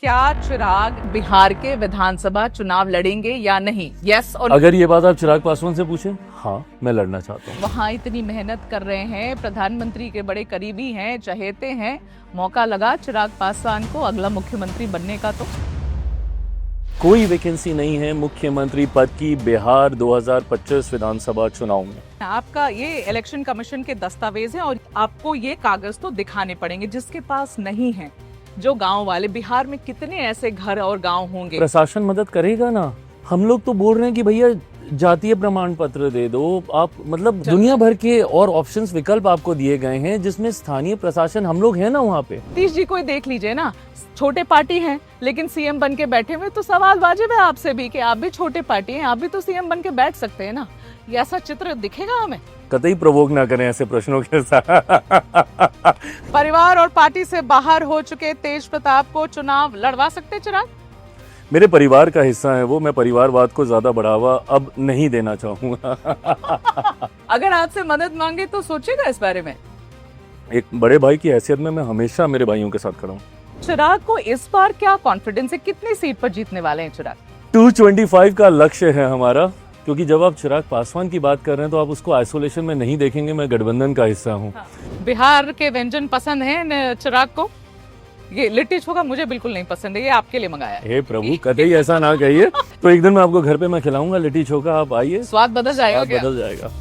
क्या चिराग बिहार के विधानसभा चुनाव लड़ेंगे या नहीं? यस और अगर ये बात आप चिराग पासवान से पूछें, हाँ मैं लड़ना चाहता हूँ। वहाँ इतनी मेहनत कर रहे हैं, प्रधानमंत्री के बड़े करीबी हैं, चहेते हैं, मौका लगा चिराग पासवान को अगला मुख्यमंत्री बनने का। तो कोई वैकेंसी नहीं है मुख्यमंत्री पद की बिहार 2025 विधानसभा चुनाव में। आपका ये इलेक्शन कमीशन के दस्तावेज है और आपको ये कागज तो दिखाने पड़ेंगे, जिसके पास नहीं है। जो गांव वाले, बिहार में कितने ऐसे घर और गांव होंगे? प्रशासन मदद करेगा ना। हम लोग तो बोल रहे हैं कि भैया जातीय प्रमाण पत्र दे दो आप, मतलब दुनिया भर के और ऑप्शंस विकल्प आपको दिए गए हैं, जिसमें स्थानीय प्रशासन हम लोग हैं ना वहाँ पे। सतीश जी को ही देख लीजिए ना, छोटे पार्टी हैं लेकिन सीएम बन के बैठे हुए। तो सवाल वाजिब है आपसे भी कि आप भी छोटे पार्टी हैं, आप भी तो सीएम बन के बैठ सकते हैं ना। ये ऐसा चित्र दिखेगा हमें? कतई प्रवोक ना करें ऐसे प्रश्नों के साथ। परिवार और पार्टी से बाहर हो चुके तेज प्रताप को चुनाव लड़वा सकते चिराग? मेरे परिवार का हिस्सा है वो, मैं परिवारवाद को ज्यादा बढ़ावा अब नहीं देना चाहूंगा। अगर आपसे मदद मांगे तो सोचेगा इस बारे में? एक बड़े भाई की हैसियत में मैं हमेशा मेरे भाइयों के साथ खड़ा हूँ। चिराग को इस बार क्या कॉन्फिडेंस है? कितनी सीट पर जीतने वाले हैं चिराग? 225 का लक्ष्य है हमारा, क्योंकि जब आप चिराग पासवान की बात कर रहे हैं तो आप उसको आइसोलेशन में नहीं देखेंगे। मैं गठबंधन का हिस्सा हूँ। बिहार के व्यंजन पसंद है चिराग को? ये लिट्टी चोखा मुझे बिल्कुल नहीं पसंद है, ये आपके लिए मंगाया है। हे प्रभु, कतई ऐसा ना कहिए। तो एक दिन मैं आपको घर पे मैं खिलाऊंगा लिट्टी चोखा, आप आइए, स्वाद बदल जाएगा क्या? बदल जाएगा।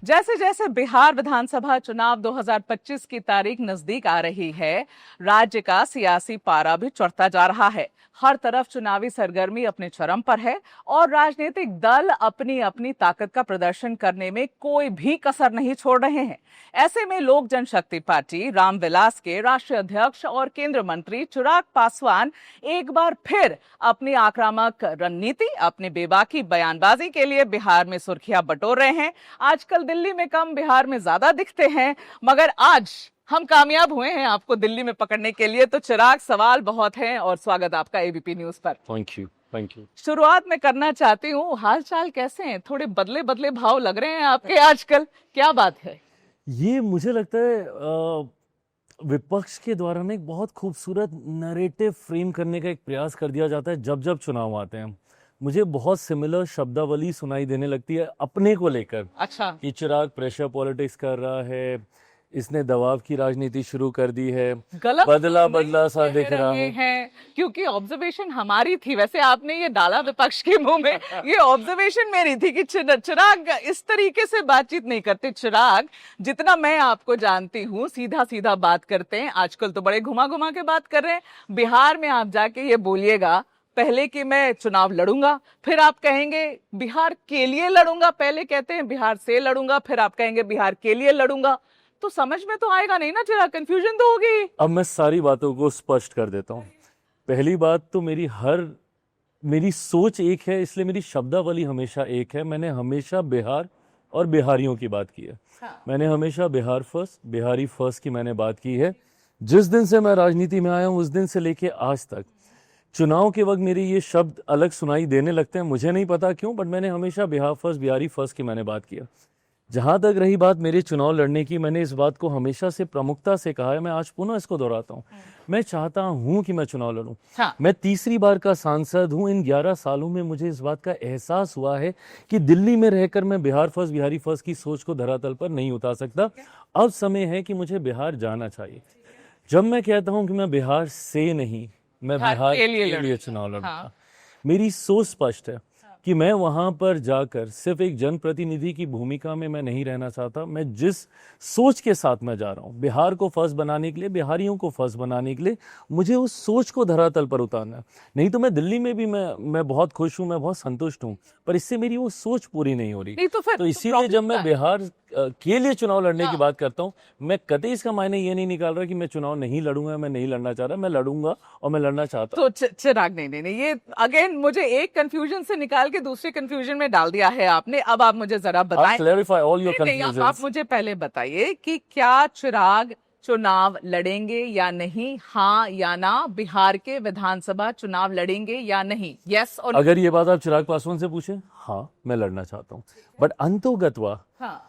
जैसे जैसे बिहार विधानसभा चुनाव 2025 की तारीख नजदीक आ रही है, राज्य का सियासी पारा भी चढ़ता जा रहा है। हर तरफ चुनावी सरगर्मी अपने चरम पर है और राजनीतिक दल अपनी अपनी ताकत का प्रदर्शन करने में कोई भी कसर नहीं छोड़ रहे हैं। ऐसे में लोक जनशक्ति पार्टी रामविलास के राष्ट्रीय अध्यक्ष और केंद्रीय मंत्री चिराग पासवान एक बार फिर अपनी आक्रामक रणनीति, अपनी बेबाकी बयानबाजी के लिए बिहार में सुर्खियां बटोर रहे हैं। आजकल दिल्ली में कम, बिहार में ज्यादा दिखते हैं, मगर आज हम कामयाब हुए हैं आपको दिल्ली में पकड़ने के लिए। तो चिराग, सवाल बहुत हैं और स्वागत आपका एबीपी न्यूज पर। Thank you. शुरुआत में करना चाहती हूँ, हाल चाल कैसे हैं? थोड़े बदले बदले भाव लग रहे हैं आपके आजकल, क्या बात है? ये मुझे लगता है विपक्ष के द्वारा ना एक बहुत खूबसूरत नैरेटिव फ्रेम करने का एक प्रयास कर दिया जाता है जब जब चुनाव आते हैं। मुझे बहुत सिमिलर शब्दावली सुनाई देने लगती है अपने को लेकर। अच्छा, कि चिराग प्रेशर पॉलिटिक्स कर रहा है, इसने दबाव की राजनीति शुरू कर दी है, गलत बदला सा दिख रहा है। क्योंकि ऑब्जर्वेशन हमारी थी, वैसे आपने ये डाला विपक्ष के मुंह में, ये ऑब्जर्वेशन मेरी थी कि चिराग इस तरीके से बातचीत नहीं करते। चिराग, जितना मैं आपको जानती हूँ, सीधा सीधा बात करते हैं। आजकल तो बड़े घुमा घुमा के बात कर रहे हैं। बिहार में आप जाके ये बोलिएगा पहले कि मैं चुनाव लड़ूंगा, फिर आप कहेंगे बिहार के लिए लड़ूंगा। पहले कहते हैं बिहार से लड़ूंगा, फिर आप कहेंगे बिहार के लिए लड़ूंगा। तो समझ में तो आएगा नहीं ना चिराग, कंफ्यूजन तो होगी। अब मैं सारी बातों को स्पष्ट कर देता हूँ। पहली बात तो मेरी सोच एक है, इसलिए मेरी शब्दावली हमेशा एक है। मैंने हमेशा बिहार और बिहारियों की बात की है। हाँ। मैंने हमेशा बिहार फर्स्ट, बिहारी फर्स्ट की मैंने बात की है। जिस दिन से मैं राजनीति में आया हूँ उस दिन से लेके आज तक चुनाव के वक्त मेरे ये शब्द अलग सुनाई देने लगते हैं, मुझे नहीं पता क्यों, बट मैंने हमेशा बिहार फर्स्ट, बिहारी फर्स्ट की मैंने बात किया। जहां तक रही बात मेरे चुनाव लड़ने की, मैंने इस बात को हमेशा से प्रमुखता से कहा है। मैं आज पुनः इसको दोहराता हूं, मैं चाहता हूं कि मैं चुनाव लड़ूं। हाँ। मैं तीसरी बार का सांसद हूं। इन 11 सालों में मुझे इस बात का एहसास हुआ है कि दिल्ली में रहकर मैं बिहार फर्स्ट, बिहारी फर्स्ट की सोच को धरातल पर नहीं उतार सकता। अब समय है कि मुझे बिहार जाना चाहिए। जब मैं कहता हूं कि मैं बिहार से नहीं, मैं बिहार के लिए चुनाव लड़ूंगा। हाँ। मेरी सोच स्पष्ट है कि मैं वहां पर जाकर सिर्फ एक जनप्रतिनिधि की भूमिका में मैं नहीं रहना चाहता। मैं जिस सोच के साथ मैं जा रहा हूं, बिहार को फर्स्ट बनाने के लिए, बिहारियों को फर्स्ट बनाने के लिए, मुझे उस सोच को धरातल पर उतारना है। नहीं तो मैं दिल्ली में भी मैं बहुत खुश हूं, मैं बहुत संतुष्ट हूं, पर इससे मेरी वो सोच पूरी नहीं हो रही। नहीं तो फिर तो इसीलिए जब मैं बिहार के लिए चुनाव लड़ने की बात करता हूं, मैं कतई इसका मायने ये नहीं निकाल रहा कि मैं चुनाव नहीं लड़ूंगा, मैं नहीं लड़ना चाह रहा। मैं लड़ूंगा और मैं लड़ना चाहता हूं। तो चिराग, नहीं, ये अगेन मुझे एक कंफ्यूजन से निकाल के दूसरे कंफ्यूजन में डाल दिया है आपने। अब आप मुझे जरा बताएं। क्लैरिफाई ऑल योर नहीं, कंफ्यूजन। आप मुझे पहले बताइए कि क्या चिराग चुनाव लड़ेंगे या नहीं? हाँ या ना? बिहार के विधानसभा चुनाव लड़ेंगे या नहीं? यस और अगर ये बात आप चिराग पासवान से पूछे, हाँ मैं लड़ना चाहता हूँ, बट अंतोगत्वा हाँ,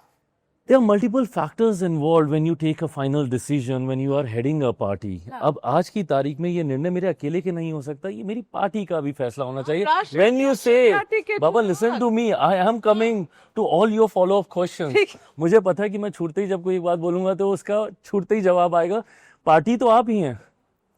There are multiple factors involved when you take a final decision, when you are heading a party. अब आज की तारीख में ये निर्णय मेरे अकेले के नहीं हो सकता, ये मेरी पार्टी का भी फैसला होना चाहिए. When you say, Baba listen to me, I am coming to all your follow-up questions. मुझे पता है कि मैं छूटते ही जब कोई बात बोलूंगा तो उसका छूटते ही जवाब आएगा. पार्टी तो आप ही हैं,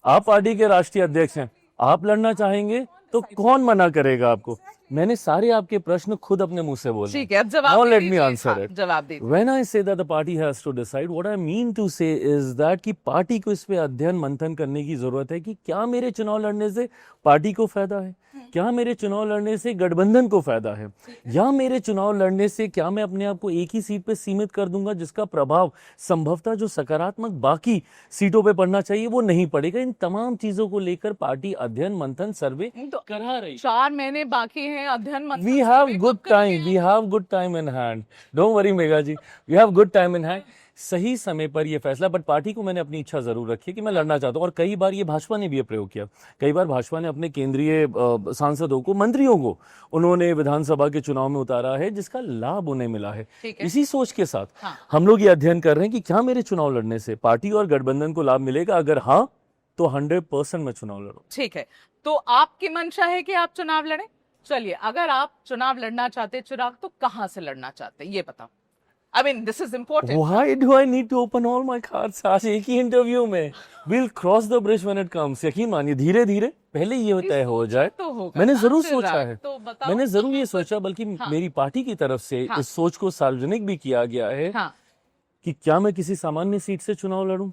आप पार्टी के राष्ट्रीय अध्यक्ष हैं, आप लड़ना चाहेंगे तो कौन मना करेगा आपको. मैंने सारे आपके प्रश्न खुद अपने मुंह से बोले. ठीक है, अब जवाब Now let दीजिए. me answer हाँ, it. जवाब दीजिए. When I say that the party has to decide, what I mean to say is that कि पार्टी को इस पे अध्ययन मंथन करने की जरूरत है कि क्या मेरे चुनाव लड़ने से पार्टी को फायदा है, क्या मेरे चुनाव लड़ने से गठबंधन को फायदा है, या मेरे चुनाव लड़ने से क्या मैं अपने आप को एक ही सीट पे सीमित कर दूंगा जिसका प्रभाव संभवतः जो सकारात्मक बाकी सीटों पे पड़ना चाहिए वो नहीं पड़ेगा. इन तमाम चीजों को लेकर पार्टी अध्ययन मंथन सर्वे करा रही. 4 महीने बाकी हैं अध्ययन मंथन. We have good time. We have good time in hand. Don't worry, Megha ji. We have good time in hand. सही समय पर ये फैसला. बट पार्टी को मैंने अपनी इच्छा जरूर रखी है कि मैं लड़ना चाहता हूँ. और कई बार ये भाजपा ने भी ये प्रयोग किया. कई बार भाजपा ने अपने केंद्रीय सांसदों को, मंत्रियों को उन्होंने विधानसभा के चुनाव में उतारा है जिसका लाभ उन्हें मिला है. इसी सोच के साथ हम लोग ये अध्ययन कर रहे हैं कि क्या मेरे चुनाव लड़ने से पार्टी और गठबंधन को लाभ मिलेगा. अगर हाँ तो 100% मैं चुनाव लड़ूं. ठीक है, तो आपकी मंशा है कि आप चुनाव लड़ें. चलिए, अगर आप चुनाव लड़ना चाहते चिराग तो कहां से लड़ना चाहते ये बताओ. I mean, this is important. Why do I need to open all my cards? आज एक ही इंटरव्यू में. We'll cross the bridge when it comes. यकीन मानिए धीरे धीरे पहले ये तय हो जाए. तो होगा. मैंने जरूर चिराग, सोचा है. तो बताओ. मैंने जरूर ये सोचा, बल्कि मेरी पार्टी की तरफ से इस सोच को सार्वजनिक भी किया गया है कि क्या मैं किसी सामान्य सीट से चुनाव लड़ूं,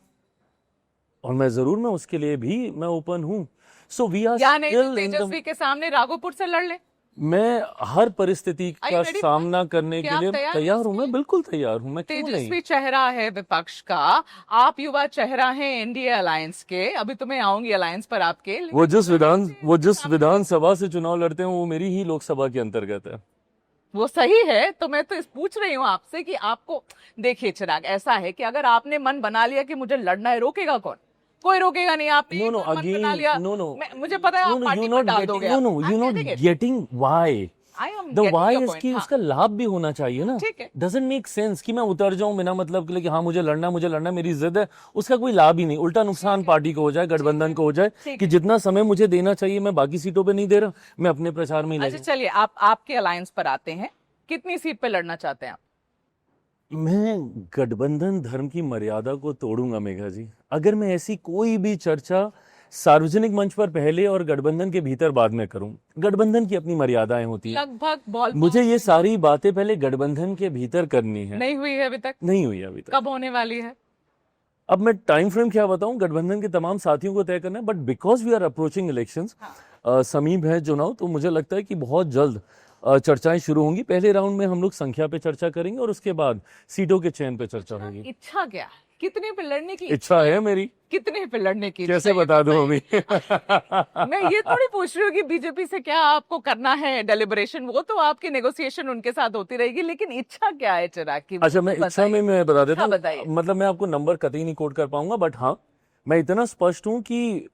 और मैं जरूर मैं उसके लिए भी मैं ओपन हूं. So we are still in the. Tejashwi के सामने राघोपुर से लड़ ले. मैं हर परिस्थिति का सामना करने के लिए तैयार हूं. मैं बिल्कुल तैयार हूं. मैं क्यों नहीं. तेजस्वी चेहरा है विपक्ष का, आप युवा चेहरा हैं एनडीए अलायंस के. अभी तो मैं आऊंगी अलायंस पर आपके. वो जिस विधानसभा से चुनाव लड़ते हैं वो मेरी ही लोकसभा के अंतर्गत है. वो सही है, तो मैं तो पूछ रही हूँ आपसे कि आपको. देखिए चिराग, ऐसा है कि अगर आपने मन बना लिया कि मुझे लड़ना है, रोकेगा कौन? कोई रोकेगा नहीं. आपने No, मन again, बना लिया. no. मुझे पता है आप पार्टी में डाल दोगे. you're not getting why. The why is कि उसका लाभ भी होना चाहिए ना. ठीक है. Doesn't make sense कि मैं उतर जाऊं बिना मतलब के लिए कि हाँ मुझे लड़ना मेरी जिद है. उसका कोई लाभ ही नहीं. उल्टा नुकसान पार्टी को हो जाए, गठबंधन को हो जाए कि जितना समय मुझे देना चाहिए मैं बाकी सीटों पे नहीं दे रहा, मैं अपने प्रचार में ही लगा. अच्छा चलिए, आप आपके अलायंस पर आते हैं. कितनी सीट पे लड़ना चाहते हैं आप? मैं गठबंधन धर्म की मर्यादा को तोड़ूंगा मेघा जी. अगर मैं ऐसी कोई भी चर्चा सार्वजनिक मंच पर पहले और गठबंधन के भीतर बाद में करूं. गठबंधन की अपनी मर्यादाएं होती हैं. लगभग मुझे ये सारी बातें पहले गठबंधन के भीतर करनी है. नहीं हुई है अभी तक. नहीं हुई अभी तक. कब होने वाली है? अब मैं टाइम फ्रेम क्या बताऊं. गठबंधन के तमाम साथियों को तय करना है. But because we are approaching elections, समीप है चुनाव, तो मुझे लगता है कि बहुत जल्द चर्चाएं शुरू होंगी. पहले राउंड में हम लोग संख्या पे चर्चा करेंगे और उसके बाद सीटों के चयन पे चर्चा होगी. इच्छा क्या है? कितने पे लड़ने की इच्छा है मेरी. कितने पे लड़ने की? कैसे बता दूं अभी. मैं ये थोड़ी पूछ रही हूँ कि बीजेपी से क्या आपको करना है डेलिब्रेशन. वो तो आपकी नेगोशिएशन उनके साथ होती रहेगी, लेकिन इच्छा क्या है चिराग की? अच्छा, मैं इच्छा में मैं बता देता हूँ. बताइए. मतलब मैं आपको नंबर कतई नहीं कोट कर पाऊंगा, बट हाँ मैं इतना स्पष्ट हूँ कि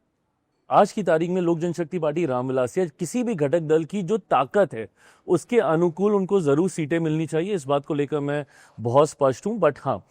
आज की तारीख में लोक जनशक्ति पार्टी रामविलास या किसी भी घटक दल की जो ताकत है उसके अनुकूल उनको जरूर सीटें मिलनी चाहिए. इस बात को लेकर मैं बहुत स्पष्ट हूं. बट हाँ,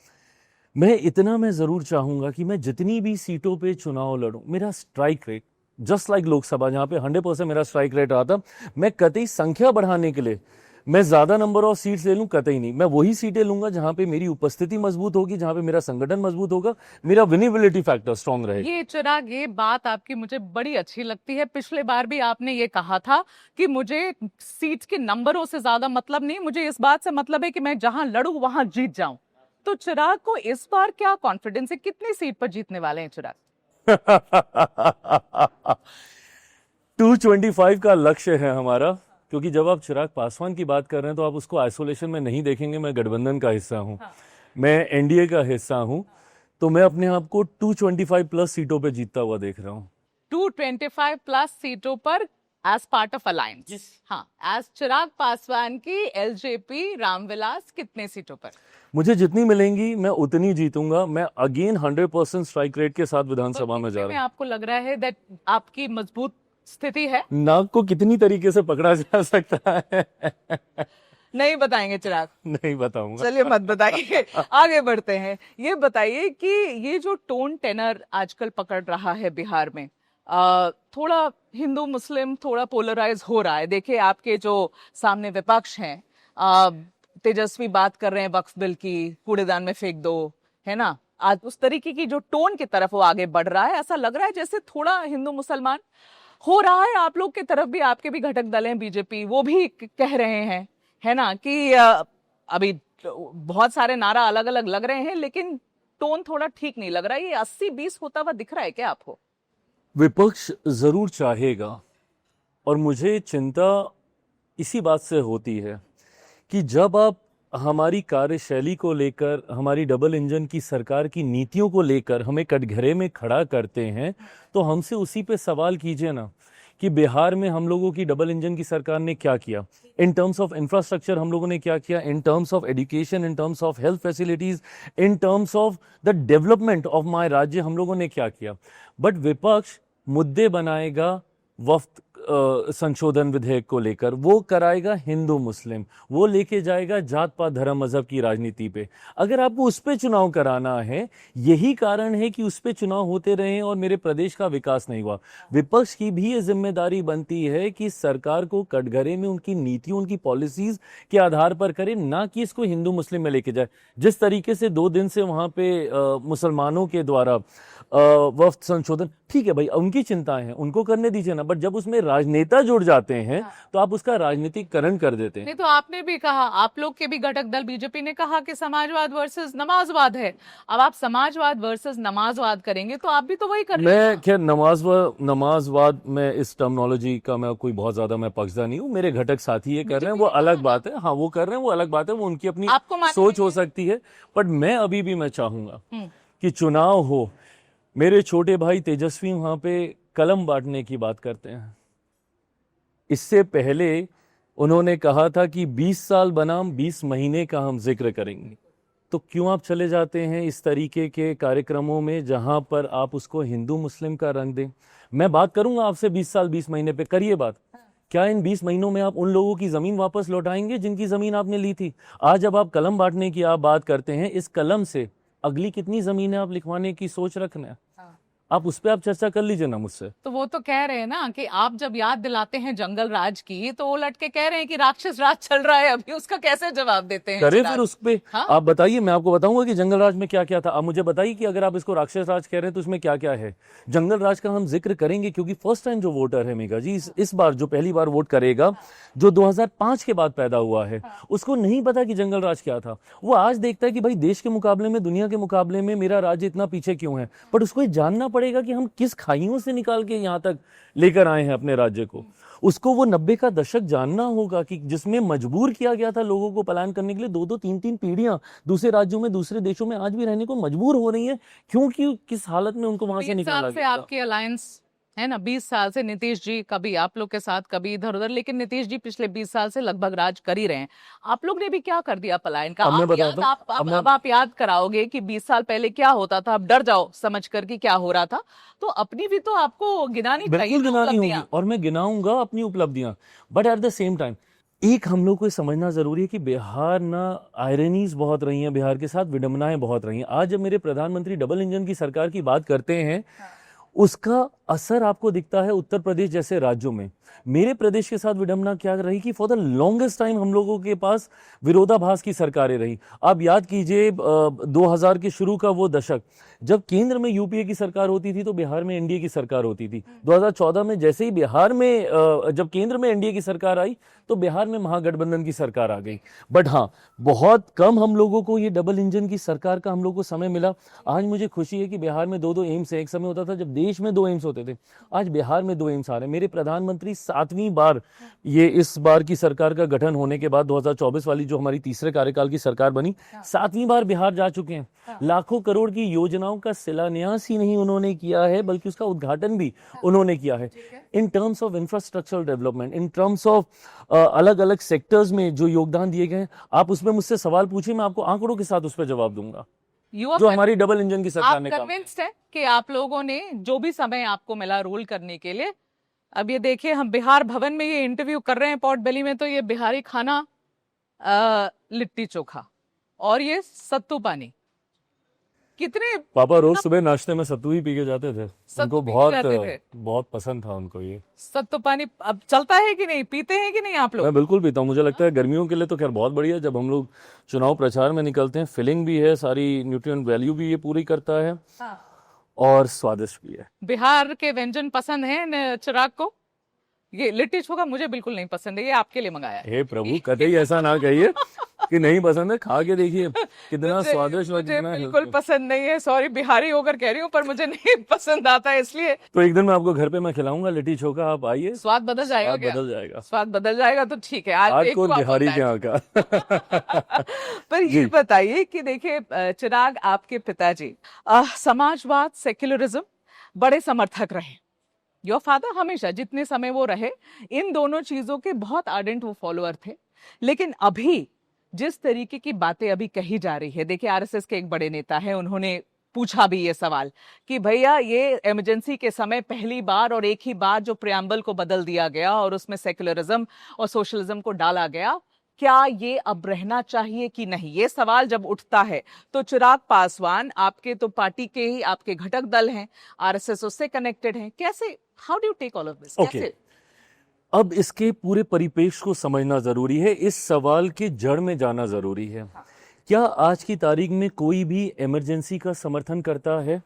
मैं जरूर चाहूंगा कि मैं जितनी भी सीटों पे चुनाव लड़ूं, मेरा strike rate just like Lok Sabha जहां पे 100% मेरा स्ट्राइक रेट रहा था, मैं कतई संख्या बढ़ाने के लिए मैं ज्यादा नंबर ऑफ सीट्स ले लूं, कतई नहीं. मैं वही सीटें लूंगा जहां पे मेरी उपस्थिति मजबूत होगी, जहां पे मेरा संगठन मजबूत होगा, मेरा विनेबिलिटी फैक्टर स्ट्रांग रहेगा. ये चिराग, ये बात आपकी मुझे बड़ी अच्छी लगती है. पिछले बार भी आपने ये कहा था कि मुझे सीट्स के नंबरों से ज्यादा मतलब नहीं, मुझे इस बात से मतलब है कि मैं जहां लड़ूं वहां जीत जाऊं. तो चिराग को इस बार क्या कॉन्फिडेंस है? कितनी सीट पर जीतने वाले हैं चिराग? 225 का लक्ष्य है हमारा. क्योंकि जब आप चिराग पासवान की बात कर रहे हैं तो आप उसको आइसोलेशन में नहीं देखेंगे. मैं गठबंधन का हिस्सा हूं. मैं एनडीए का हिस्सा हूं. तो मैं अपने आप को 225 प्लस सीटों पे जीतता हुआ देख रहा हूं. 225 प्लस सीटों पर एज पार्ट ऑफ अलायंस. हाँ, एज चिराग पासवान की एलजेपी रामविलास कितने सीटों पर? मुझे जितनी मिलेंगी मैं उतनी जीतूंगा. मैं अगेन 100% स्ट्राइक रेट के साथ विधानसभा में जा रहा हूं. आपको लग रहा है दैट आपकी मजबूत स्थिति है? नाक को कितनी तरीके से पकड़ा जा सकता है. नहीं बताएंगे चिराग? नहीं बताऊंगा। चलिए मत बताइए, आगे बढ़ते हैं। ये बताइए कि ये जो टोन टेनर आजकल पकड़ रहा है बिहार में, थोड़ा हिंदू मुस्लिम थोड़ा पोलराइज हो रहा है। देखिए आपके जो सामने विपक्ष हैं, तेजस्वी बात कर रहे हैं वक्फ बिल की, कूड़ेदान में फेंक दो, है ना। आज उस तरीके की जो टोन की तरफ वो आगे बढ़ रहा है, ऐसा लग रहा है जैसे थोड़ा हिंदू मुसलमान हो रहा है। आप लोग की तरफ भी, आपके भी घटक दल हैं बीजेपी, वो भी कह रहे हैं, है ना, कि अभी बहुत सारे नारा अलग अलग लग रहे हैं, लेकिन टोन थोड़ा ठीक नहीं लग रहा है। ये 80-20 होता हुआ दिख रहा है क्या आपको? विपक्ष जरूर चाहेगा, और मुझे चिंता इसी बात से होती है कि जब आप हमारी कार्यशैली को लेकर, हमारी डबल इंजन की सरकार की नीतियों को लेकर हमें कटघरे में खड़ा करते हैं, तो हमसे उसी पे सवाल कीजिए ना कि बिहार में हम लोगों की डबल इंजन की सरकार ने क्या किया इन टर्म्स ऑफ इंफ्रास्ट्रक्चर, हम लोगों ने क्या किया in terms of education, in terms of health facilities, in terms of the development of my राज्य, हम लोगों ने क्या किया। बट विपक्ष मुद्दे बनाएगा वफ्त संशोधन विधेयक को लेकर, वो कराएगा हिंदू मुस्लिम, वो लेके जाएगा जात पात धर्म मजहब की राजनीति पे। अगर आपको उस पे चुनाव कराना है, यही कारण है कि उस पे चुनाव होते रहे और मेरे प्रदेश का विकास नहीं हुआ। विपक्ष की भी ये जिम्मेदारी बनती है कि सरकार को कटघरे में उनकी नीतियों, उनकी पॉलिसीज के आधार पर करे, ना कि इसको हिंदू मुस्लिम में लेके जाए। जिस तरीके से 2 दिन से वहां पे मुसलमानों के द्वारा वफ्त संशोधन, ठीक है भाई, उनकी चिंताएं हैं, उनको करने दीजिए ना, बट जब उसमें राजनेता जुड़ जाते हैं तो आप उसका राजनीतिकरण कर देते हैं। नहीं, तो आपने भी कहा, आप लोग के भी घटक दल बीजेपी ने कहा कि समाजवाद वर्सेस नमाजवाद है। अब आप समाजवाद वर्सेस नमाजवाद करेंगे तो आप भी तो वही कर रहे हैं। मैं खैर नमाजवाद में इस टर्मिनोलॉजी का मैं कोई बहुत ज्यादा मैं पक्षधर नहीं हूँ। मेरे घटक साथी ये कर रहे हैं, वो अलग बात है। हाँ, वो कर रहे हैं, वो अलग बात है, वो उनकी अपनी सोच हो सकती है। बट मैं अभी भी मैं चाहूंगा कि चुनाव हो, मेरे छोटे भाई तेजस्वी वहां पे कलम बांटने की बात करते हैं। इससे पहले उन्होंने कहा था कि 20 साल बनाम 20 महीने का हम जिक्र करेंगे। तो क्यों आप चले जाते हैं इस तरीके के कार्यक्रमों में जहां पर आप उसको हिंदू मुस्लिम का रंग दें? मैं बात करूंगा आपसे 20 साल 20 महीने पे, करिए बात। क्या इन 20 महीनों में आप उन लोगों की जमीन वापस लौटाएंगे जिनकी जमीन आपने ली थी? आज जब आप कलम बांटने की आप बात करते हैं, इस कलम से अगली कितनी जमीनें आप लिखवाने की सोच रखना है, आप उस पर आप चर्चा कर लीजिए ना मुझसे। तो वो तो कह रहे हैं ना कि आप जब याद दिलाते हैं जंगल राज की, तो वो लट के कह रहे हैं कि राक्षस राज चल रहा है अभी, उसका कैसे जवाब देते हैं? करे फिर उस पे। हाँ? आप बताइए, मैं आपको बताऊंगा कि जंगल राज में क्या क्या था। आप मुझे बताइए कि अगर आप इसको राक्षस राज कह रहे हैं तो उसमें क्या क्या है। जंगल राज का हम जिक्र करेंगे क्योंकि फर्स्ट टाइम जो वोटर है मेघा जी, इस बार जो पहली बार वोट करेगा, जो 2005 के बाद पैदा हुआ है, उसको नहीं पता कि जंगल राज क्या था। वो आज देखता है कि भाई देश के मुकाबले में, दुनिया के मुकाबले में मेरा राज्य इतना पीछे क्यों है। बट उसको ये जानना पड़ेगा कि हम किस खाइयों से निकाल के यहाँ तक लेकर आए हैं अपने राज्य को। उसको वो 90 का दशक जानना होगा कि जिसमें मजबूर किया गया था लोगों को पलायन करने के लिए। 2-2, 3-3 पीढ़ियां दूसरे राज्यों में, दूसरे देशों में आज भी रहने को मजबूर हो रही है, क्योंकि किस हालत में उनको वहां से निकाला गया। आपकी अलायंस है ना, 20 साल से नीतीश जी कभी आप लोग के साथ, कभी इधर उधर, लेकिन नीतीश जी पिछले 20 साल से लगभग राज कर ही रहे हैं। आप लोग ने भी क्या कर दिया पलायन का? अब आप याद कराओगे कि 20 साल पहले क्या होता था, अब डर जाओ समझ कर कि क्या हो रहा था। तो अपनी भी तो आपको गिनानी चाहिए। गिनानी होगी, और मैं गिनाऊंगा अपनी उपलब्धियां। But at the same time एक हम लोग को समझना जरूरी है कि बिहार ना आयरनीज बहुत रही हैं, बिहार के साथ विडंबनाएं बहुत रही हैं। आज जब मेरे प्रधानमंत्री डबल इंजन की सरकार की बात करते हैं, उसका असर आपको दिखता है उत्तर प्रदेश जैसे राज्यों में। मेरे प्रदेश के साथ विडंबना क्या रही कि फॉर द लॉन्गेस्ट टाइम हम लोगों के पास विरोधाभास की सरकारें रही। आप याद कीजिए 2000 के शुरू का वो दशक, जब केंद्र में यूपीए की सरकार होती थी तो बिहार में एनडीए की सरकार होती थी। 2014 में जैसे ही बिहार में जब केंद्र में एनडीए की सरकार आई तो बिहार में महागठबंधन की सरकार आ गई। बट हाँ, बहुत कम हम लोगों को ये डबल इंजन की सरकार का हम लोग को समय मिला। आज मुझे खुशी है कि बिहार में 2-2 एम्स है। एक समय होता था जब देश में 2 एम्स होते थे, आज बिहार में 2 एम्स आ रहे हैं। मेरे प्रधानमंत्री 7वीं बार, ये इस बार की सरकार का गठन होने के बाद 2024 वाली जो हमारी तीसरे कार्यकाल की सरकार बनी, 7वीं बार बिहार जा चुके हैं। लाखों करोड़ की योजनाओं का शिलान्यास ही नहीं उन्होंने किया है, बल्कि उसका उद्घाटन भी उन्होंने किया है। In terms of infrastructural development, in terms of अलग अलग सेक्टर्स में जो योगदान दिए गए हैं, आप उसमें मुझसे सवाल पूछिए, मैं आपको आंकड़ों के साथ उस पर जवाब दूंगा। जो हमारी डबल इंजन की सरकार ने कन्विंस्ड है कि आप लोगों ने जो भी समय आपको मिला रोल करने के लिए। अब ये देखिए, हम बिहार भवन में ये इंटरव्यू कर रहे हैं, पॉट बेली में, तो ये बिहारी खाना लिट्टी चोखा और ये सत्तू पानी। कितने पापा रोज सुबह नाश्ते में सत्तू ही पी के जाते थे, सत्तू उनको पी के बहुत जाते थे? बहुत पसंद था उनको ये। सत्तू पानी अब चलता है कि नहीं, पीते हैं कि नहीं आप लोग? मैं बिल्कुल पीता हूँ, मुझे लगता है गर्मियों के लिए तो खैर बहुत बढ़िया। जब हम लोग चुनाव प्रचार में निकलते हैं, फिलिंग भी है, सारी न्यूट्रिएंट वैल्यू भी ये पूरी करता है हाँ। और स्वादिष्ट भी है। बिहार के व्यंजन पसंद है चिराग को? ये लिट्टी चोखा मुझे बिल्कुल नहीं पसंद है, ये आपके लिए मंगाया है। हे प्रभु, कतई ऐसा ना कहिए कि नहीं पसंद है, खा के देखिए कितना मुझे स्वादिष्ट और मुझे कितना बिल्कुल हेल्थफुल। पसंद नहीं है, सॉरी बिहारी होकर कह रही हूँ, पर मुझे नहीं पसंद आता है, इसलिए। तो एक दिन मैं आपको घर पे मैं खिलाऊंगा लिट्टी चोखा, आप आइए, स्वाद बदल जाएगा स्वाद क्या? बदल जाएगा। स्वाद बदल जाएगा तो ठीक है, आज हार्डकोर बिहारी के यहाँ का। पर ये जी। बताइए कि देखिए चिराग, आपके पिताजी समाजवाद, सेक्युलरिज्म बड़े समर्थक रहे। योर फादर हमेशा जितने समय वो रहे इन दोनों चीजों के बहुत आर्डेंट वो फॉलोअर थे। लेकिन अभी जिस तरीके की बातें अभी कही जा रही है, देखिए आरएसएस के एक बड़े नेता है, उन्होंने पूछा भी ये सवाल कि भैया ये इमरजेंसी के समय पहली बार और एक ही बार जो प्रियम्बल को बदल दिया गया और उसमें सेक्युलरिज्म और सोशलिज्म को डाला गया, क्या ये अब रहना चाहिए कि नहीं? ये सवाल जब उठता है तो चिराग पासवान आपके तो पार्टी के ही आपके घटक दल हैं, आरएसएस उससे कनेक्टेड हैं, कैसे, how do you take all of this? Okay, कैसे? अब इसके पूरे परिपेक्ष को समझना जरूरी है, इस सवाल के जड़ में जाना जरूरी है। क्या आज की तारीख में कोई भी इमरजेंसी का समर्थन करता है?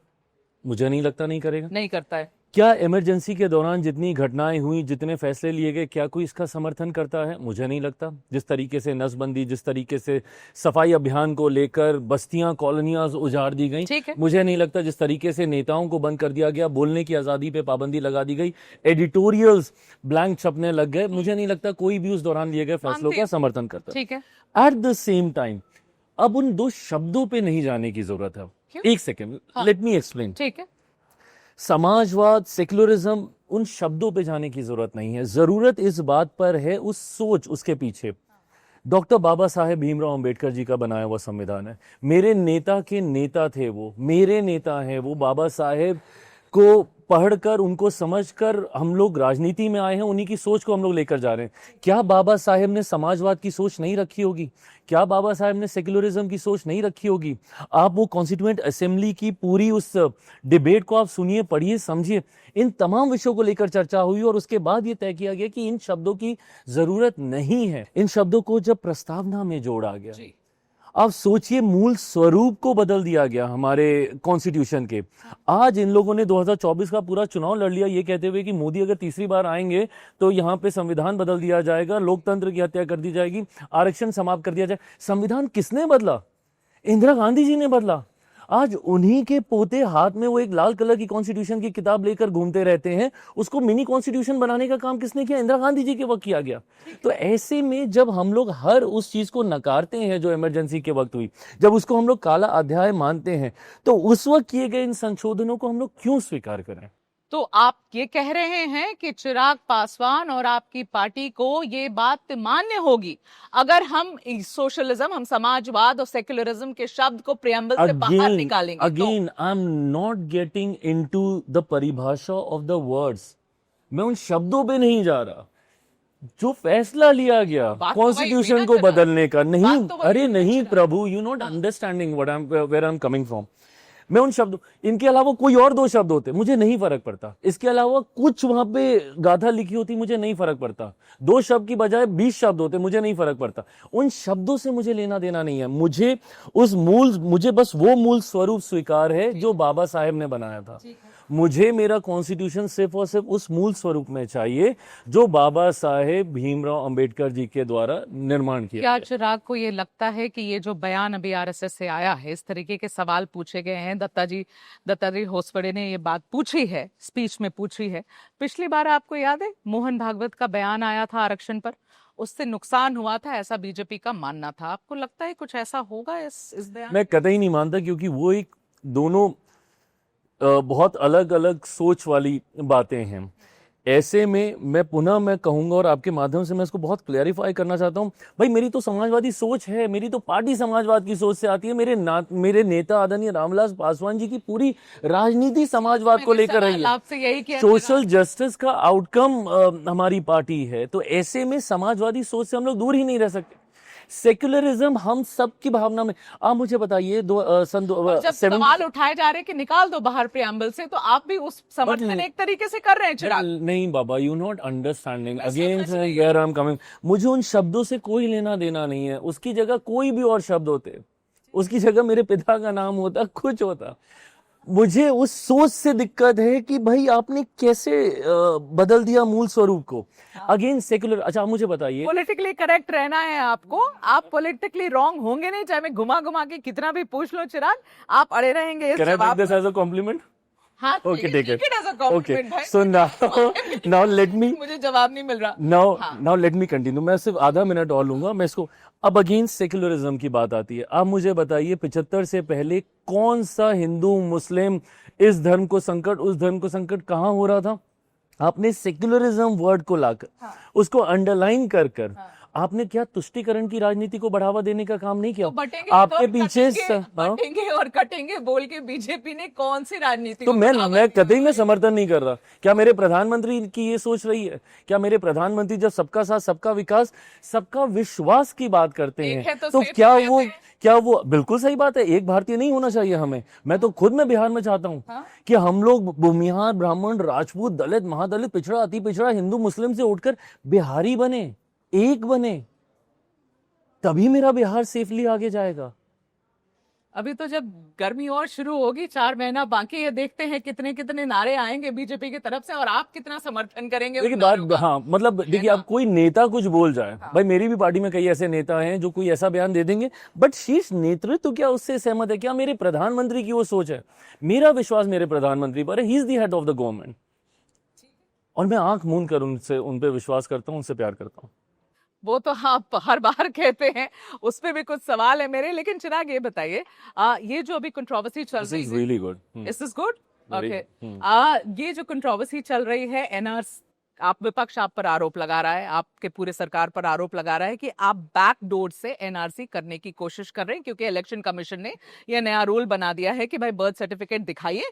मुझे नहीं लगता नहीं करेगा। नहीं करता है। क्या इमरजेंसी के दौरान जितनी घटनाएं हुई, जितने फैसले लिए गए, क्या कोई इसका समर्थन करता है? मुझे नहीं लगता। जिस तरीके से नसबंदी, जिस तरीके से सफाई अभियान को लेकर बस्तियां, कॉलोनियां उजाड़ दी गई, ठीक है। मुझे नहीं लगता। जिस तरीके से नेताओं को बंद कर दिया गया, बोलने की आजादी पे पाबंदी लगा दी गई, एडिटोरियल्स ब्लैंक छपने लग गए, मुझे नहीं लगता कोई भी उस दौरान लिए गए फैसलों का समर्थन करता। ठीक है। एट द सेम टाइम अब उन दो शब्दों पे नहीं जाने की जरूरत है। क्यों? एक सेकेंड, लेट मी एक्सप्लेन। ठीक है। समाजवाद, सेक्युलरिज्म, उन शब्दों पे जाने की जरूरत नहीं है। जरूरत इस बात पर है, उस सोच उसके पीछे। डॉक्टर बाबा साहेब भीमराव अंबेडकर जी का बनाया हुआ संविधान है। मेरे नेता के नेता थे वो, मेरे नेता हैं वो। बाबा साहेब को पढ़कर, उनको समझकर हम लोग राजनीति में आए हैं, उन्हीं की सोच को हम लोग लेकर जा रहे हैं। क्या बाबा साहेब ने समाजवाद की सोच नहीं रखी होगी? क्या बाबा साहेब ने सेक्युलरिज्म की सोच नहीं रखी होगी? आप वो कॉन्स्टिट्यूएंट असेंबली की पूरी उस डिबेट को आप सुनिए, पढ़िए, समझिए। इन तमाम विषयों को लेकर चर्चा हुई और उसके बाद ये तय किया गया कि इन शब्दों की जरूरत नहीं है। इन शब्दों को जब प्रस्तावना में जोड़ा गया, आप सोचिए, मूल स्वरूप को बदल दिया गया हमारे कॉन्स्टिट्यूशन के। आज इन लोगों ने 2024 का पूरा चुनाव लड़ लिया ये कहते हुए कि मोदी अगर तीसरी बार आएंगे तो यहाँ पे संविधान बदल दिया जाएगा, लोकतंत्र की हत्या कर दी जाएगी, आरक्षण समाप्त कर दिया जाए। संविधान किसने बदला? इंदिरा गांधी जी ने बदला। आज उन्हीं के पोते हाथ में वो एक लाल कलर की कॉन्स्टिट्यूशन की किताब लेकर घूमते रहते हैं। उसको मिनी कॉन्स्टिट्यूशन बनाने का काम किसने किया? इंदिरा गांधी जी के वक्त किया गया। तो ऐसे में जब हम लोग हर उस चीज को नकारते हैं जो इमरजेंसी के वक्त हुई, जब उसको हम लोग काला अध्याय मानते हैं, तो उस वक्त किए गए इन संशोधनों को हम लोग क्यों स्वीकार करें? तो आप ये कह रहे हैं कि चिराग पासवान और आपकी पार्टी को ये बात मान्य होगी अगर हम सोशलिज्म, हम समाजवाद और सेक्युलरिज्म के शब्द को प्रियम्बल से बाहर निकालेंगे? Again I am not getting into the परिभाषा ऑफ द वर्ड्स। मैं उन शब्दों पे नहीं जा रहा। जो फैसला लिया गया कॉन्स्टिट्यूशन को बदलने का, नहीं, अरे नहीं प्रभु, you not understanding what I am, where I am coming from. मैं उन शब्दों, इनके अलावा कोई और दो शब्द होते मुझे नहीं फर्क पड़ता। इसके अलावा कुछ वहां पे गाथा लिखी होती मुझे नहीं फर्क पड़ता। दो शब्द की बजाय 20 शब्द होते मुझे नहीं फर्क पड़ता। उन शब्दों से मुझे लेना देना नहीं है। मुझे बस वो मूल स्वरूप स्वीकार है जो बाबा साहेब ने बनाया था। मुझे मेरा कॉन्स्टिट्यूशन सिर्फ और सिर्फ उस मूल स्वरूप में चाहिए जो बाबा साहेब भीमराव अंबेडकर जी के द्वारा निर्माण किया। क्या चिराग को ये लगता है कि ये जो बयान अभी आरएसएस से आया है, इस तरीके के सवाल पूछे गए हैं, दत्ताजी होसबड़े ने ये बात पूछी है, स्पीच में पूछी है। पिछली बार आपको याद है मोहन भागवत का बयान आया था आरक्षण पर, उससे नुकसान हुआ था, ऐसा बीजेपी का मानना था। आपको लगता है कुछ ऐसा होगा इस बयान? मैं कतई नहीं मानता, क्योंकि वो एक दोनों बहुत अलग अलग सोच वाली बातें हैं। ऐसे में मैं कहूंगा और आपके माध्यम से मैं इसको बहुत क्लैरिफाई करना चाहता हूं। भाई मेरी तो समाजवादी सोच है, मेरी तो पार्टी समाजवाद की सोच से आती है। मेरे नेता आदरणीय रामविलास पासवान जी की पूरी राजनीति समाजवाद को लेकर रही है। सोशल जस्टिस का आउटकम हमारी पार्टी है। तो ऐसे में समाजवादी सोच से हम लोग दूर ही नहीं रह सकते। सेक्युलरिज्म हम सब की भावना में। आप मुझे बताइए सन जब सवाल उठाए जा रहे हैं कि निकाल दो बाहर प्रियम्बल से, तो आप भी उस समर्थन एक तरीके से कर रहे हैं चिराग। नहीं बाबा, you not understanding again where I am coming. मुझे उन शब्दों से कोई लेना देना नहीं है, उसकी जगह कोई भी और शब्द होते, उसकी जगह मेरे पिता का नाम होता, कुछ होता। मुझे उस सोच से दिक्कत है कि भाई आपने कैसे बदल दिया मूल स्वरूप को। Again secular. अच्छा आप मुझे बताइए, पॉलिटिकली करेक्ट रहना है आपको, आप पॉलिटिकली रॉन्ग होंगे नहीं, चाहे मैं घुमा घुमा के कितना भी पूछ लो चिराग, आप अड़े रहेंगे इस कैन आई टेक जवाब दिस पर। As a compliment? हाँ, Okay, take it. as a compliment, Okay, भाई। so now let me मुझे जवाब नहीं मिल रहा। now let me continue। मैं सिर्फ आधा मिनट और लूंगा मैं इसको। अब अगेंस्ट सेक्युलरिज्म की बात आती है। आप मुझे बताइए 75 से पहले कौन सा हिंदू मुस्लिम इस धर्म को संकट उस धर्म को संकट कहाँ हो रहा था? आपने सेक्युलरिज्म वर्ड को लाकर उसको अंडरलाइन कर कर आपने क्या तुष्टीकरण की राजनीति को बढ़ावा देने का काम नहीं किया? बटेंगे आपके और पीछे बटेंगे और कटेंगे बोल के बीजेपी ने कौन सी राजनीति तो को मैं बढ़ावा कतई में समर्थन नहीं कर रहा। क्या मेरे प्रधानमंत्री की ये सोच रही है? क्या मेरे प्रधानमंत्री जब सबका साथ सबका विकास सबका विश्वास की बात करते एक है हैं तो तो सेफ क्या वो बिल्कुल सही बात है। एक भारतीय नहीं होना चाहिए हमें। मैं तो खुद मैं बिहार में चाहता हूँ कि हम लोग भूमिहार ब्राह्मण राजपूत दलित महादलित पिछड़ा अति पिछड़ा हिंदू मुस्लिम से उठकर बिहारी बने, एक बने, तभी मेरा बिहार सेफली आगे जाएगा। अभी तो जब गर्मी और शुरू होगी, 4 महीना बाकी है, देखते हैं कितने कितने नारे आएंगे बीजेपी की तरफ से और आप कितना समर्थन करेंगे। देखिए बात, हाँ मतलब देखिए, आप कोई नेता कुछ बोल जाए, भाई मेरी भी पार्टी में कई ऐसे नेता हैं जो कोई ऐसा बयान दे देंगे, बट शीर्ष नेतृत्व क्या उससे सहमत है? क्या मेरे प्रधानमंत्री की वो सोच है? मेरा विश्वास मेरे प्रधानमंत्री पर है। He is the head of the government और मैं आंख मूंद कर उन पे विश्वास करता हूँ, उनसे प्यार करता हूँ। वो तो आप हर बार कहते हैं, उस पे भी कुछ सवाल है मेरे। लेकिन चिराग ये बताइए, ये जो अभी कंट्रोवर्सी चल रही है, really good, this is good, Very- okay. ये जो कंट्रोवर्सी चल रही है, एनआरसी, आप विपक्ष आप पर आरोप लगा रहा है, आपके पूरे सरकार पर आरोप लगा रहा है कि आप बैकडोर से एनआरसी करने की कोशिश कर रहे हैं, क्योंकि इलेक्शन कमीशन ने यह नया रूल बना दिया है कि भाई बर्थ सर्टिफिकेट दिखाइए।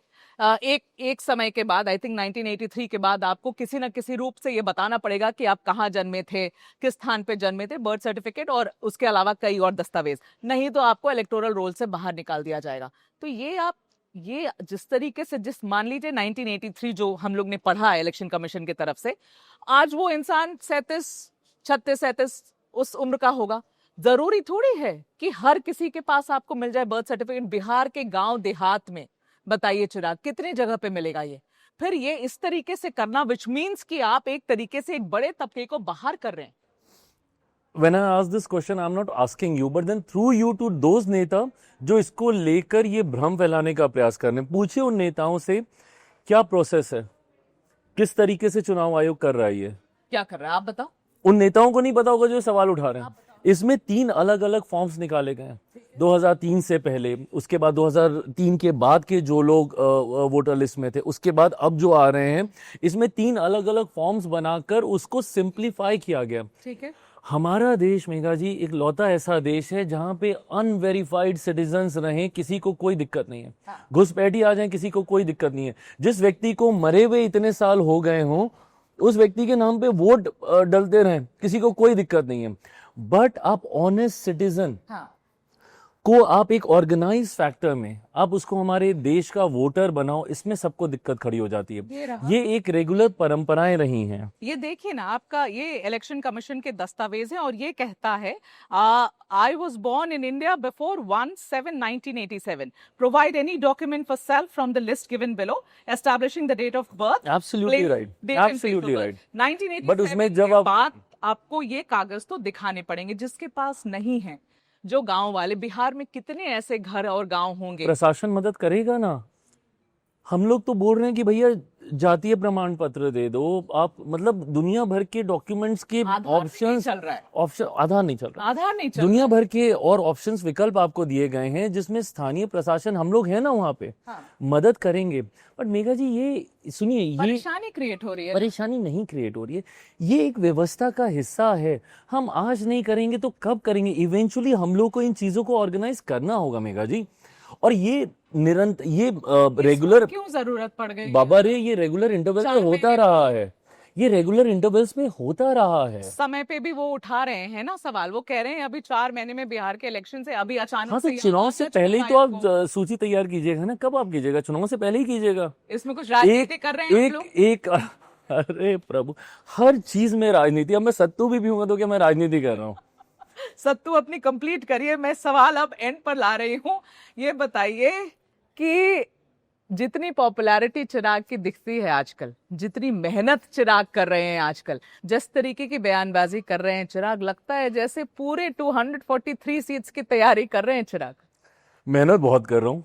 एक समय के बाद, आई थिंक 1983 के बाद, आपको किसी न किसी रूप से ये बताना पड़ेगा कि आप कहाँ जन्मे थे, किस स्थान पे जन्मे थे, बर्थ सर्टिफिकेट और उसके अलावा कई और दस्तावेज, नहीं तो आपको इलेक्टोरल रोल से बाहर निकाल दिया जाएगा। तो ये जिस तरीके से, जिस मान लीजिए 1983 जो हम लोग ने पढ़ा है इलेक्शन कमीशन की तरफ से, आज वो इंसान 36 उस उम्र का होगा। जरूरी थोड़ी है कि हर किसी के पास आपको मिल जाए बर्थ सर्टिफिकेट। बिहार के गांव देहात में बताइए चिराग, कितने जगह पे मिलेगा ये? फिर ये इस तरीके से करना, विच मीन्स कि आप एक तरीके से एक बड़े तबके को बाहर कर रहे हैं। When I ask this question, I'm not asking you, but then through you to those नेता जो इसको लेकर ये भ्रम फैलाने का प्रयास कर रहे हैं, पूछिए उन नेताओं से क्या प्रोसेस है, किस तरीके से चुनाव आयोग कर रहा है ये, क्या कर रहा है आप बताओ। उन नेताओं को नहीं पता होगा जो सवाल उठा रहे हैं। इसमें 3 अलग अलग फॉर्म्स निकाले गए हैं 2003 से पहले, उसके बाद 2003 के बाद के जो लोग वोटर लिस्ट में थे, उसके बाद अब जो आ रहे हैं, इसमें 3 अलग अलग फॉर्म्स बनाकर उसको सिंप्लीफाई किया गया। ठीक है, हमारा देश मेघा जी एक लौता ऐसा देश है जहां पे अनवेरिफाइड सिटीजन्स रहें, किसी को कोई दिक्कत नहीं है। घुसपैठी आ जाए, किसी को कोई दिक्कत नहीं है। जिस व्यक्ति को मरे हुए इतने साल हो गए हों, उस व्यक्ति के नाम पे वोट डलते रहें, किसी को कोई दिक्कत नहीं है। बट आप ऑनेस्ट सिटीजन को आप एक ऑर्गेनाइज फैक्टर में आप उसको हमारे देश का वोटर बनाओ, इसमें सबको दिक्कत खड़ी हो जाती है। ये एक रेगुलर परंपराएं रही हैं। ये देखिए ना, आपका ये इलेक्शन कमीशन के दस्तावेज है और ये कहता है, I was born in India before 1/7/1987, provide any document for self from the list given below, establishing the date of birth. Absolutely right, absolutely right. 1987 but उसमें जब आपको ये कागज तो दिखाने पड़ेंगे, जिसके पास नहीं है, जो गांव वाले, बिहार में कितने ऐसे घर और गांव होंगे। प्रशासन मदद करेगा ना। हम लोग तो बोल रहे हैं कि भैया जातीय प्रमाण पत्र दे दो आप, मतलब दुनिया भर के डॉक्यूमेंट्स के ऑप्शंस चल रहा है, आधार नहीं चल रहा, आधार नहीं चल दुनिया भर के और ऑप्शंस विकल्प आपको दिए गए हैं, जिसमें स्थानीय प्रशासन, हम लोग हैं ना वहाँ पे, मदद करेंगे। बट मेघा जी ये सुनिए, ये परेशानी क्रिएट हो रही है। परेशानी नहीं क्रिएट हो रही है, ये एक व्यवस्था का हिस्सा है। हम आज नहीं करेंगे तो कब करेंगे? इवेंचुअली हम लोग को इन चीजों को ऑर्गेनाइज करना होगा मेघा जी। और ये निरंतर, ये रेगुलर क्यों जरूरत पड़ गई बाबा रे, ये रेगुलर इंटरवल पे होता रहा है। ये रेगुलर इंटरवल्स में होता रहा है। समय पे भी वो उठा रहे हैं ना सवाल, वो कह रहे हैं अभी 4 महीने में बिहार के इलेक्शन से अभी अचानक हाँ, से तो यहाँ चुनाव आ से गया पहले ही चुनाव तो आयोग आप को। सूची तैयार कीजिएगा ना, कब आप कीजिएगा? चुनाव से पहले ही कीजिएगा। इसमें कुछ राजनीति कर रहे हैं आप लोग। एक अरे प्रभु, हर चीज में राजनीति। अब मैं सत्तू भी पीऊंगा तो क्या मैं राजनीति कर रहा हूँ? सत्तू अपनी कंप्लीट करिए, मैं सवाल अब एंड पर ला रही हूँ। ये बताइए कि जितनी पॉपुलैरिटी चिराग की दिखती है आजकल, जितनी मेहनत चिराग कर रहे हैं आजकल, जिस तरीके की बयानबाजी कर रहे हैं चिराग, लगता है जैसे पूरे 243 सीट्स की तैयारी कर रहे हैं चिराग। मेहनत बहुत कर रहा हूँ,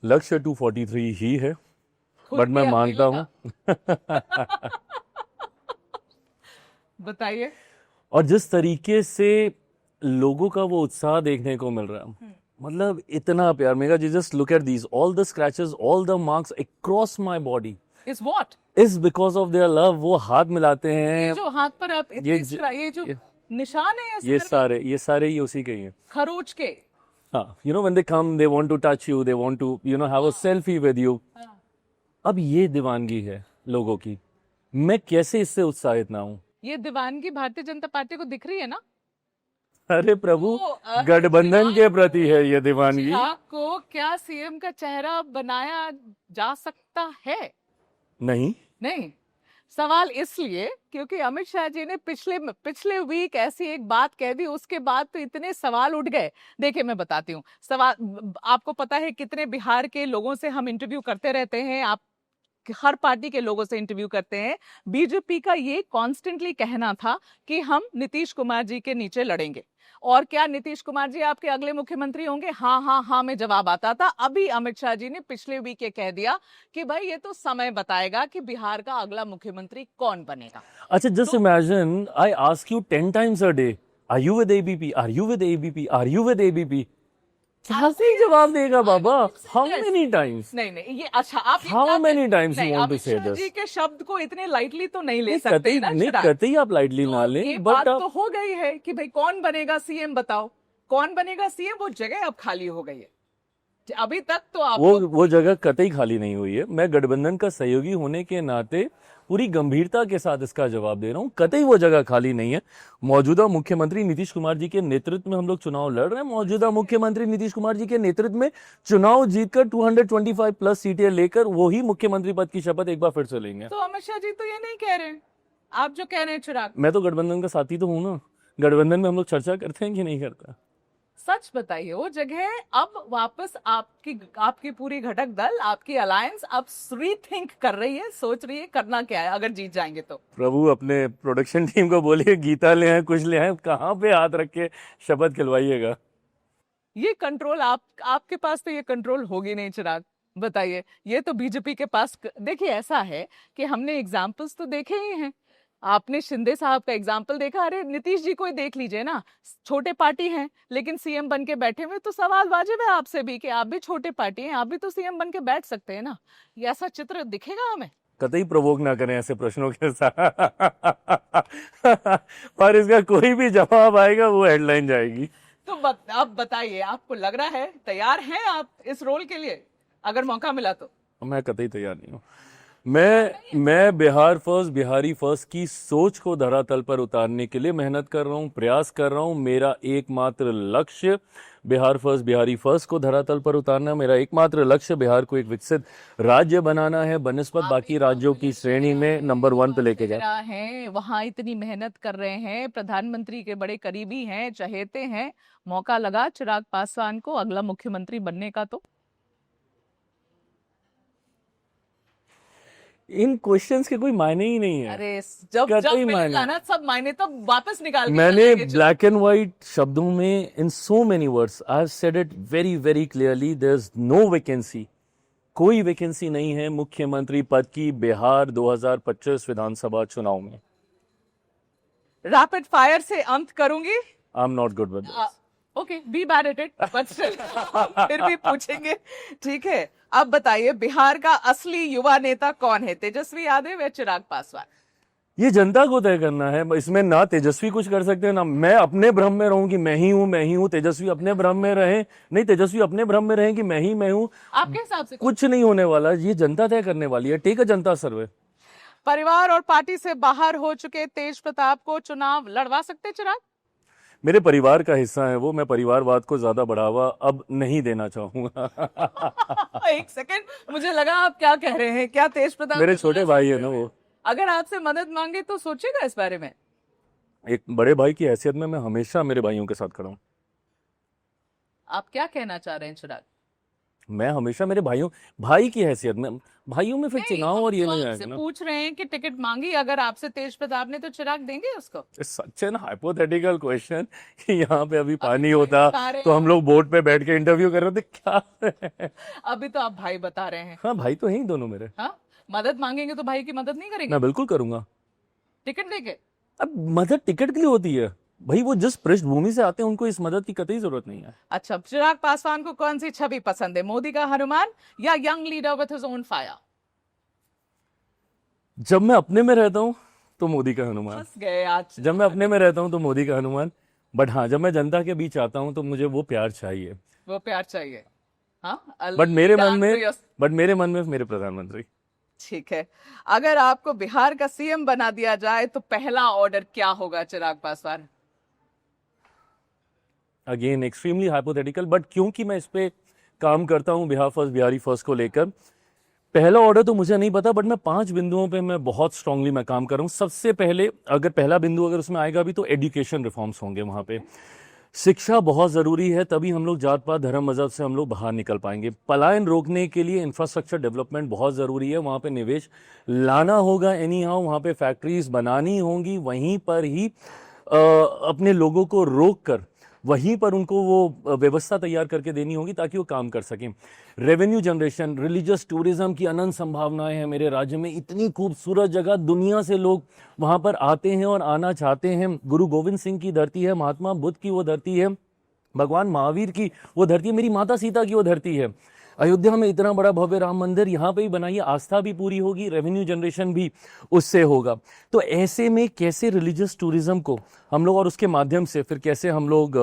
लक्ष्य 243 ही है, खुद बट मैं भी मानता अकेले हूँ। बताइए। और जिस तरीके से लोगों का वो उत्साह देखने को मिल रहा है, मतलब इतना प्यार। मेरा जी, just look at these, all the scratches, all the marks across my body is what is because of their love. वो हाथ मिलाते ये हैं, जो हाथ पर आप ये ये जो निशान है ये सारे ही उसी के ही हैं। खरोच के। हाँ, you know when they come, they want to touch you, they want to, you know, have a selfie with you. अब ये दीवानगी है लोगों की, मैं कैसे इससे उत्साहित ना हूं? ये दीवानगी भारतीय जनता पार्टी को दिख रही है ना। अरे प्रभु, तो, गठबंधन के प्रति है ये दीवानगी। चिराग को क्या सीएम का चेहरा बनाया जा सकता है? नहीं, नहीं। सवाल इसलिए क्योंकि अमित शाह जी ने पिछले वीक ऐसी एक बात कह दी, उसके बाद तो इतने सवाल उठ गए। देखिए मैं बताती हूँ सवाल। आपको पता है कितने बिहार के लोगों से हम इंटरव्यू करते रहते हैं, आप हर पार्टी के लोगों से इंटरव्यू करते हैं। बीजेपी का ये कॉन्स्टेंटली कहना था कि हम नीतीश कुमार जी के नीचे लड़ेंगे, और क्या नीतीश कुमार जी आपके अगले मुख्यमंत्री होंगे? हाँ हाँ हाँ में जवाब आता था। अभी अमित शाह जी ने पिछले वीक ये कह दिया कि भाई ये तो समय बताएगा कि बिहार का अगला मुख्यमंत्री कौन बनेगा। अच्छा, just imagine I ask you 10 times a day, are you with ABP, are you with ABP, are you with ABP? क्या से जवाब देगा बाबा? How many times? नहीं, ये अच्छा आप how many times you want to Amit से शाह दिस? जी के शब्द को इतने लाइटली तो नहीं ले सकते कतई ना नहीं, चिराग। कतई आप लाइटली ना ये लें, बात बट तो हो गई है कि भाई कौन बनेगा सीएम, बताओ कौन बनेगा सीएम। वो जगह अब खाली हो गई है। अभी तक तो आप वो जगह कतई खाली नहीं हुई है। मैं गठबंधन का सहयोगी होने के नाते पूरी गंभीरता के साथ इसका जवाब दे रहा हूं, कतई वो जगह खाली नहीं है। मौजूदा मुख्यमंत्री नीतीश कुमार जी के नेतृत्व में हम लोग चुनाव लड़ रहे हैं। मौजूदा मुख्यमंत्री नीतीश कुमार जी के नेतृत्व में चुनाव जीतकर 225 प्लस सीटें लेकर वो ही मुख्यमंत्री पद की शपथ एक बार फिर से लेंगे। तो अमित शाह जी तो ये नहीं कह रहे हैं, आप जो कह रहे हैं चिराग। मैं तो गठबंधन का साथी तो हूं ना। गठबंधन में हम लोग चर्चा करते हैं कि नहीं करते? सच बताइए, वो जगह अब वापस आपकी पूरी घटक दल, आपकी अलायंस अब रीथिंक कर रही है, सोच रही है करना क्या है अगर जीत जाएंगे तो। प्रभु, अपने प्रोडक्शन टीम को बोलिए गीता ले आए, कुछ ले आए, कहाँ पे हाथ रख के शपथ खिलवाइएगा। ये कंट्रोल आपके पास तो ये कंट्रोल होगी नहीं चिराग। बताइए, ये तो बीजेपी के पास। देखिए ऐसा है कि हमने एग्जाम्पल्स तो देखे ही हैं। आपने शिंदे साहब का एग्जाम्पल देखा, अरे नीतीश जी को ही देख लीजिए ना। छोटे पार्टी हैं लेकिन सीएम बन के बैठे हुए, तो सवाल वाजिब है आपसे भी कि आप भी छोटे पार्टी हैं, आप भी तो सीएम बन के बैठ सकते हैं ना। ये ऐसा चित्र दिखेगा हमें? कतई प्रवोक ना करें ऐसे प्रश्नों के साथ। पर इसका कोई भी जवाब आएगा वो हेडलाइन जाएगी। तो अब बताइए, आपको लग रहा है तैयार हैं आप इस रोल के लिए अगर मौका मिला तो? मैं कतई तैयार नहीं हूँ। मैं बिहार फर्स्ट, बिहारी फर्स्ट की सोच को धरातल पर उतारने के लिए मेहनत कर रहा हूँ, प्रयास कर रहा हूँ। मेरा एकमात्र लक्ष्य बिहार फर्स्ट, बिहारी फर्स्ट को धरातल पर उतारना। मेरा एकमात्र लक्ष्य बिहार को एक विकसित राज्य बनाना है, बनिस्बत बाकी राज्यों की श्रेणी में नंबर 1 पे लेके जाना है। वहां इतनी मेहनत कर रहे हैं, प्रधानमंत्री के बड़े करीबी हैं, चहेते हैं। मौका लगा चिराग पासवान को अगला मुख्यमंत्री बनने का तो? इन क्वेश्चंस के कोई मायने ही नहीं है। अरे जब मिलेगा ना सब मायने तो वापस निकाल के मैंने ब्लैक एंड व्हाइट शब्दों में in so many words I have said it very very clearly, there is no vacancy. कोई वैकेंसी नहीं है मुख्यमंत्री पद की बिहार 2025 विधानसभा चुनाव में। रैपिड फायर से अंत करूंगी। I am not good with this. Okay, be bad at it, but फिर भी पूछेंगे, ठीक है। अब बताइए, बिहार का असली युवा नेता कौन है? तेजस्वी यादव या चिराग पासवान? ये जनता को तय करना है। इसमें ना तेजस्वी कुछ कर सकते हैं ना मैं अपने भ्रम में रहूं कि मैं ही हूं। तेजस्वी अपने भ्रम में रहे, नहीं तेजस्वी अपने भ्रम में रहे कि मैं हूं। आपके हिसाब से कुछ नहीं होने वाला, ये जनता तय करने वाली है। टेक अ जनता सर्वे। परिवार और पार्टी से बाहर हो चुके तेज प्रताप को चुनाव लड़वा सकते चिराग? मेरे परिवार का हिस्सा है वो, मैं परिवारवाद को ज्यादा बढ़ावा अब नहीं देना चाहूंगा। एक सेकंड, मुझे लगा आप क्या कह रहे हैं, क्या तेज प्रताप मेरे को छोटे लड़वा भाई है सकते ना हैं? वो। अगर आपसे मदद मांगे तो सोचिएगा इस बारे में। एक बड़े भाई की हैसियत में मैं हमेशा मेरे भाइयों के साथ खड़ा हूँ। आप क्या कहना चाह रहे हैं चिराग? मैं हमेशा मेरे भाई की हैसियत में, भाइयों में फिर नहीं, चुनाव हम और ये तो नहीं आपसे आएगा ना। पूछ रहे हैं कि टिकट मांगी अगर आपसे तेज प्रताप ने तो चिराग देंगे उसको? सच एन हाइपोथेटिकल क्वेश्चन कि यहाँ पे अभी पानी भाई होता बता रहे तो हैं हम लोग बोट पे बैठ के इंटरव्यू कर रहे थे क्या। अभी तो आप भाई बता रहे हैं। हाँ भाई तो हैं ही दोनों मेरे। हाँ, मदद मांगेंगे तो भाई की मदद नहीं करेंगे मैं बिल्कुल करूंगा। टिकट देके? अब मदद टिकट के लिए होती है भाई, वो जिस पृष्ठभूमि से आते हैं उनको इस मदद की कतई जरूरत नहीं है। अच्छा, चिराग पासवान को कौन सी छवि पसंद है, मोदी का हनुमान या young leader with his own fire? जब मैं अपने में रहता हूँ तो मोदी का हनुमान, फंस गए आज। जब मैं अपने में रहता हूँ तो मोदी का हनुमान, बट हाँ जब मैं जनता के बीच आता हूँ तो मुझे वो प्यार चाहिए। वो प्यार चाहिए। हाँ, बट मेरे मन डांस में तो यस- बट मेरे मन में मेरे प्रधानमंत्री। ठीक है, अगर आपको बिहार का सीएम बना दिया जाए तो पहला ऑर्डर क्या होगा Chirag Paswan? Again extremely hypothetical, but क्योंकि मैं इस पे काम करता हूँ बिहार फर्स्ट, बिहारी फर्स्ट को लेकर, पहला ऑर्डर तो मुझे नहीं पता, बट मैं 5 बिंदुओं पे मैं बहुत स्ट्रांगली मैं काम कर रहा हूँ। सबसे पहले अगर पहला बिंदु अगर उसमें आएगा भी तो एजुकेशन रिफॉर्म्स होंगे वहाँ पे। शिक्षा बहुत ज़रूरी है, तभी हम लोग जात पात धर्म मजहब से हम लोग बाहर निकल पाएंगे। पलायन रोकने के लिए इंफ्रास्ट्रक्चर डेवलपमेंट बहुत ज़रूरी है, वहाँ पे निवेश लाना होगा एनी हाउ, वहाँ पे फैक्ट्रीज बनानी होंगी, वहीं पर ही अपने लोगों को रोक कर वहीं पर उनको वो व्यवस्था तैयार करके देनी होगी ताकि वो काम कर सकें। रेवेन्यू जनरेशन, रिलीजियस टूरिज्म की अनंत संभावनाएं हैं मेरे राज्य में, इतनी खूबसूरत जगह, दुनिया से लोग वहां पर आते हैं और आना चाहते हैं। गुरु गोविंद सिंह की धरती है, महात्मा बुद्ध की वो धरती है, भगवान महावीर की वो धरती है, मेरी माता सीता की वो धरती है। अयोध्या में इतना बड़ा भव्य राम मंदिर यहाँ पे ही बनाइए, आस्था भी पूरी होगी, रेवेन्यू जनरेशन भी उससे होगा। तो ऐसे में कैसे रिलीजियस टूरिज्म को हम लोग और उसके माध्यम से फिर कैसे हम लोग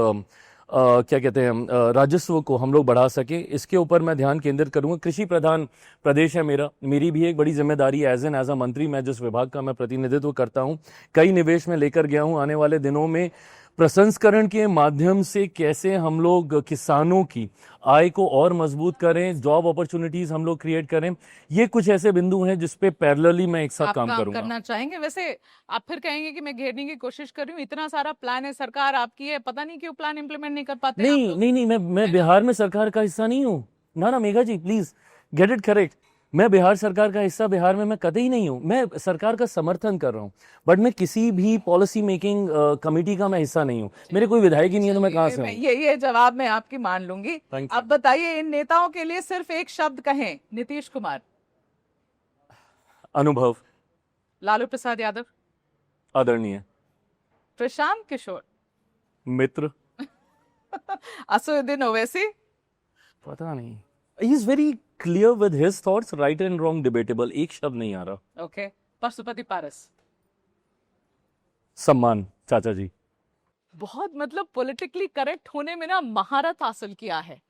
क्या कहते हैं राजस्व को हम लोग बढ़ा सकें, इसके ऊपर मैं ध्यान केंद्रित करूंगा। कृषि प्रधान प्रदेश है मेरा, मेरी भी एक बड़ी जिम्मेदारी है एज अ मंत्री, मैं जिस विभाग का मैं प्रतिनिधित्व करता हूं, कई निवेश में लेकर गया हूं। आने वाले दिनों में प्रसंस्करण के माध्यम से कैसे हम लोग किसानों की आय को और मजबूत करें, जॉब अपॉर्चुनिटीज हम लोग क्रिएट करें, ये कुछ ऐसे बिंदु हैं जिसपे पैरेलली मैं एक साथ आप काम काम करूंगा। करना चाहेंगे? वैसे आप फिर कहेंगे कि मैं घेरने की कोशिश कर रही हूँ, इतना सारा प्लान है, सरकार आपकी है, पता नहीं क्यों प्लान इंप्लीमेंट नहीं कर पाते आप नहीं लोग। नहीं नहीं, मैं बिहार में सरकार का हिस्सा नहीं हूँ। ना मेघा जी प्लीज गेट इट करेक्ट, मैं बिहार सरकार का हिस्सा बिहार में मैं कतई नहीं हूँ। मैं सरकार का समर्थन कर रहा हूँ, बट मैं किसी भी पॉलिसी मेकिंग कमेटी का मैं हिस्सा नहीं हूँ। मेरे कोई विधायक ही नहीं है तो मैं कहाँ से हूँ। ये जवाब मैं आपकी मान लूंगी। Thank you. अब बताइए, इन नेताओं के लिए सिर्फ एक शब्द कहें। नीतीश कुमार, अनुभव, लालू प्रसाद यादव, आदरणीय, प्रशांत किशोर, मित्र, असदुद्दीन ओवैसी, पता नहीं, he is very clear with his thoughts, right and wrong debatable, एक शब्द नहीं आ रहा। ओके, पशुपति पारस। सम्मान चाचा जी। बहुत मतलब पॉलिटिकली करेक्ट होने में ना महारत हासिल किया है,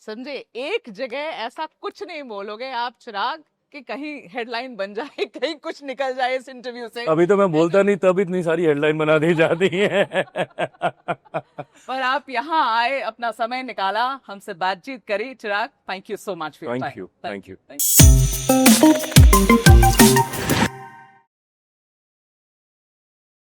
समझे। एक जगह ऐसा कुछ नहीं बोलोगे आप चिराग कि कहीं हेडलाइन बन जाए, कहीं कुछ निकल जाए इस इंटरव्यू से। अभी तो मैं बोलता नहीं तब इतनी सारी हेडलाइन बना दी जाती है। पर आप यहाँ आए, अपना समय निकाला, हमसे बातचीत करी। Chirag, thank you so much for your thank time. You, thank you. Thank you.